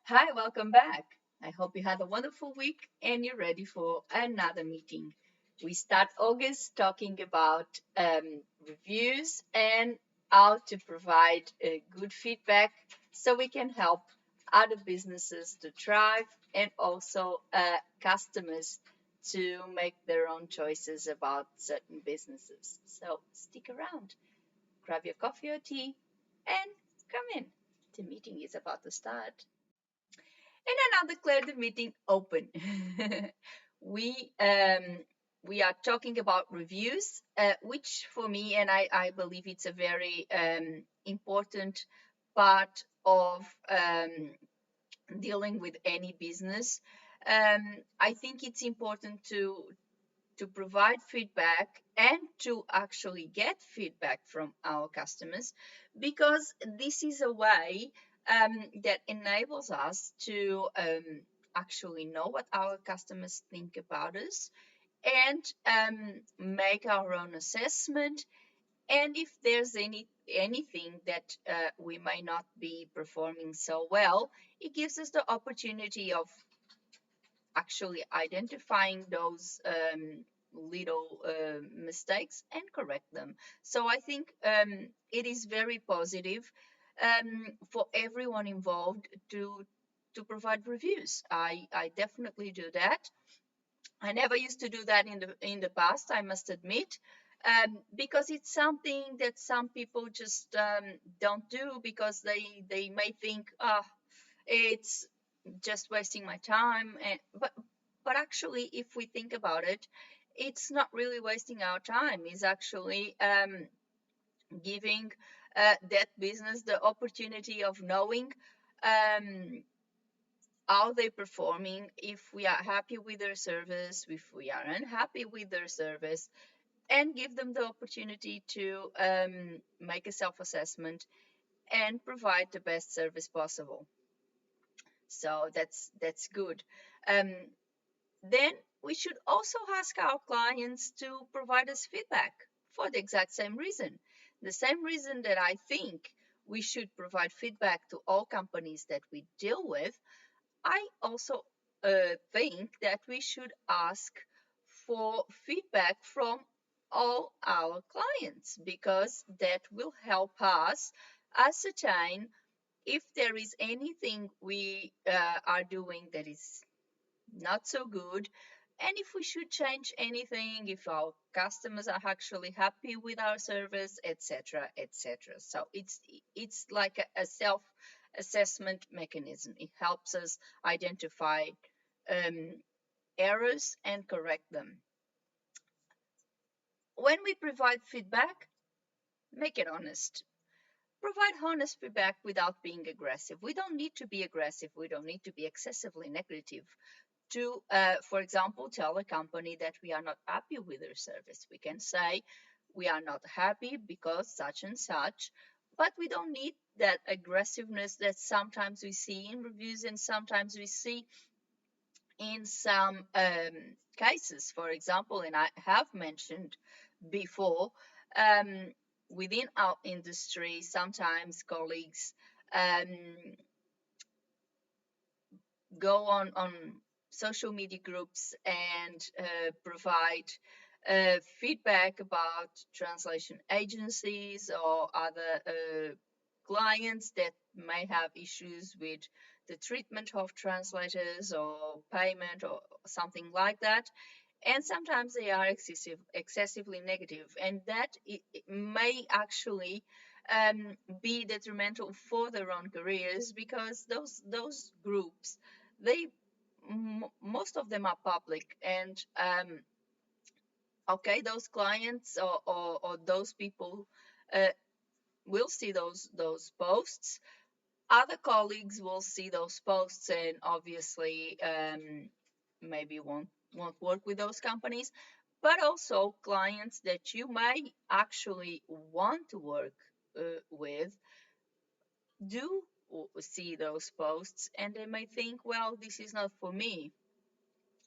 Hi, welcome back. I hope you had a wonderful week and you're ready for another meeting. We start August talking about reviews and how to provide good feedback so we can help other businesses to thrive and also customers to make their own choices about certain businesses. So stick around, grab your coffee or tea, and come in. The meeting is about to start. And I now declare the meeting open. we um, we are talking about reviews, which for me, and I believe it's a very important part of dealing with any business. I think it's important to provide feedback and to actually get feedback from our customers because this is a way that enables us to actually know what our customers think about us and make our own assessment, and if there's anything that we may not be performing so well, it gives us the opportunity of actually identifying those little mistakes and correct them. So I think it is very positive for everyone involved to provide reviews. I definitely do that. I never used to do that in the past, I must admit, because it's something that some people just don't do because they may think, it's just wasting my time. But actually, if we think about it, it's not really wasting our time. It's actually giving that business the opportunity of knowing um, how they're performing, if we are happy with their service, if we are unhappy with their service, and give them the opportunity to make a self-assessment and provide the best service possible. So that's good. Um, then we should also ask our clients to provide us feedback for the exact same reason. The same reason that I think we should provide feedback to all companies that we deal with, I also think that we should ask for feedback from all our clients because that will help us ascertain if there is anything we are doing that is not so good, and if we should change anything, if our customers are actually happy with our service, etc., etc. So it's like a self assessment mechanism. It helps us identify um, errors and correct them. When we provide feedback, make it honest. Provide honest feedback without being aggressive. We don't need to be aggressive. We don't need to be excessively negative to, for example, tell a company that we are not happy with their service. We can say we are not happy because such and such, but we don't need that aggressiveness that sometimes we see in reviews and sometimes we see in some cases. For example, and I have mentioned before, um, within our industry, sometimes colleagues um, go on social media groups and provide feedback about translation agencies or other clients that may have issues with the treatment of translators or payment or something like that. And sometimes they are excessively negative, and that it may actually be detrimental for their own careers because those groups, they most of them are public, and okay, those clients or those people uh, will see those posts. Other colleagues will see those posts and obviously maybe won't work with those companies, but also clients that you may actually want to work with do see those posts, and they may think, well, this is not for me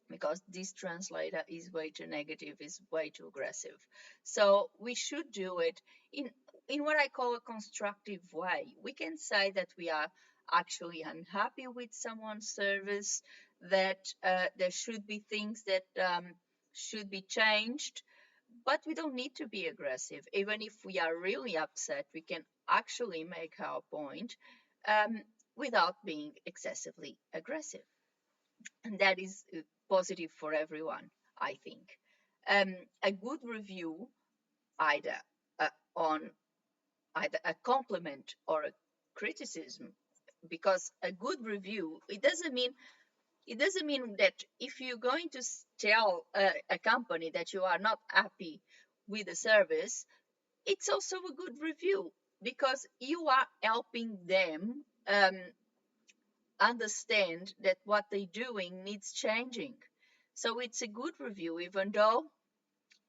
because this translator is way too negative, is way too aggressive. So we should do it in what I call a constructive way. We can say that we are actually unhappy with someone's service, that there should be things that should be changed, but we don't need to be aggressive. Even if we are really upset, we can actually make our point um, without being excessively aggressive. And that is positive for everyone, I think. A good review, either on either a compliment or a criticism, because a good review, it doesn't mean that if you're going to tell a company that you are not happy with the service, it's also a good review, because you are helping them understand that what they're doing needs changing. So it's a good review, even though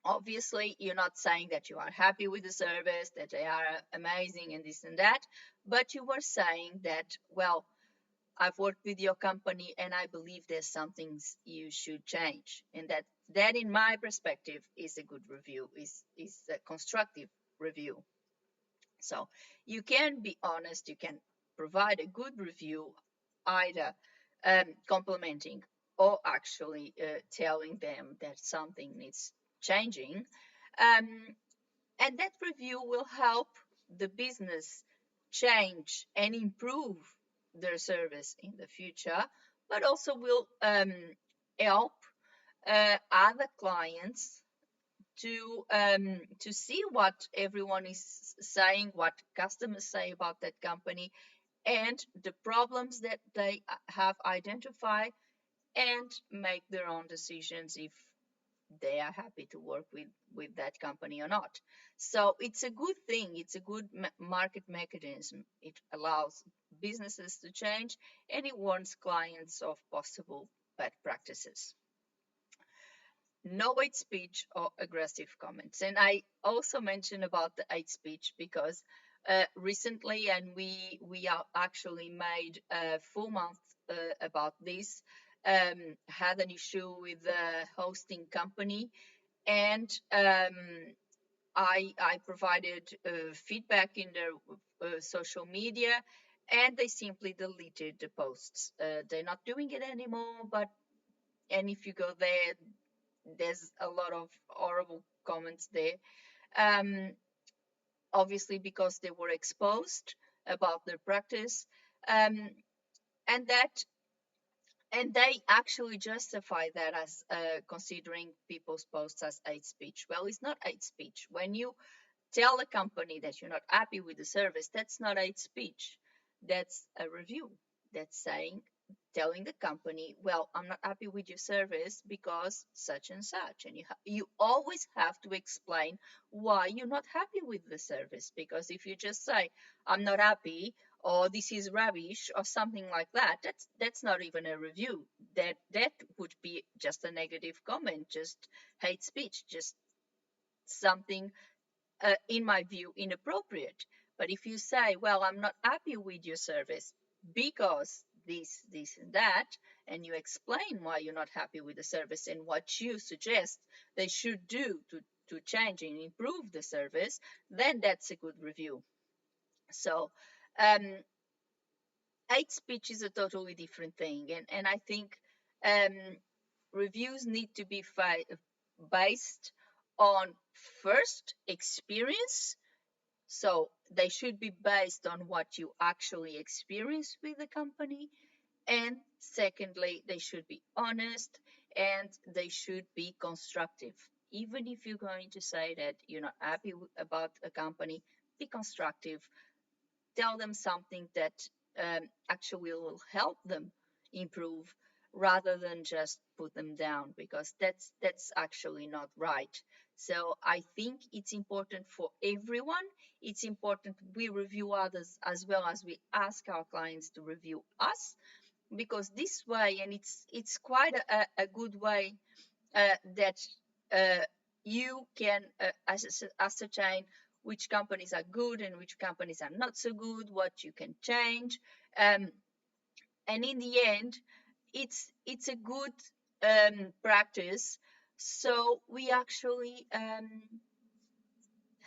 obviously you're not saying that you are happy with the service, that they are amazing and this and that, but you were saying that, well, I've worked with your company and I believe there's some things you should change. And that in my perspective is a good review, is a constructive review. So you can be honest, you can provide a good review, either complimenting or actually telling them that something needs changing. Um, and that review will help the business change and improve their service in the future, but also will help other clients to see what everyone is saying, what customers say about that company, and the problems that they have identified, and make their own decisions if they are happy to work with that company or not. So it's a good thing, it's a good market mechanism. It allows businesses to change, and it warns clients of possible bad practices. No hate speech or aggressive comments. And I also mentioned about the hate speech because recently, and we are actually made a full month about this, had an issue with the hosting company, and I provided feedback in their social media, and they simply deleted the posts. They're not doing it anymore, but and if you go there, there's a lot of horrible comments there. Um, Obviously, because they were exposed about their practice, um, and that and they actually justify that as considering people's posts as hate speech. Well, it's not hate speech. When you tell a company that you're not happy with the service, that's not hate speech. That's a review. That's telling the company, well, I'm not happy with your service because such and such. And you always have to explain why you're not happy with the service. Because if you just say, I'm not happy, or this is rubbish, or something like that, that's not even a review. That would be just a negative comment, just hate speech, just something in my view, inappropriate. But if you say, well, I'm not happy with your service because this, and that, and you explain why you're not happy with the service and what you suggest they should do to change and improve the service, then that's a good review. So, um, hate speech is a totally different thing. And I think um, reviews need to be based on first experience, so they should be based on what you actually experience with the company. And secondly, they should be honest and they should be constructive. Even if you're going to say that you're not happy about a company, be constructive. Tell them something that actually will help them improve, rather than just put them down, because that's actually not right. So I think it's important for everyone. It's important we review others as well as we ask our clients to review us, because this way, and it's quite a good way that uh, you can ascertain which companies are good and which companies are not so good, what you can change, um, and in the end, it's a good practice. So we actually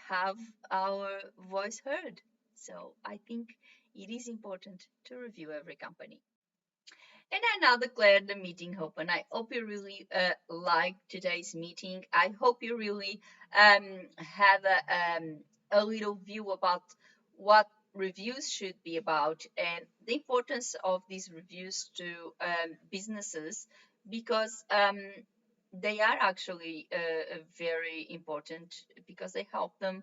have our voice heard. So I think it is important to review every company. And I now declare the meeting open. I hope you really liked today's meeting. I hope you really have a little view about what reviews should be about and the importance of these reviews to businesses, because they are actually very important, because they help them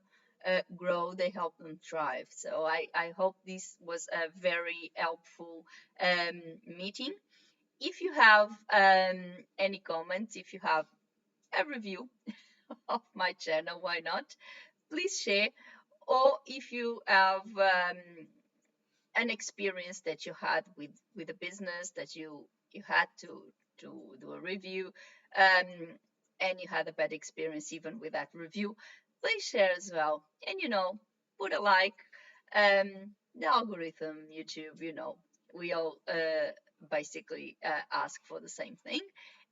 grow, they help them thrive. So I hope this was a very helpful meeting. If you have any comments, if you have a review of my channel, why not? Please share. Or if you have an experience that you had with a business that you had to do a review, um, and you had a bad experience even with that review, please share as well. And put a like. The algorithm, YouTube, we all basically ask for the same thing.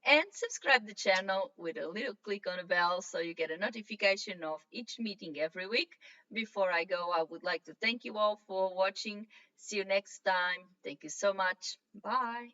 And subscribe the channel with a little click on a bell so you get a notification of each meeting every week. Before I go, I would like to thank you all for watching. See you next time. Thank you so much. Bye.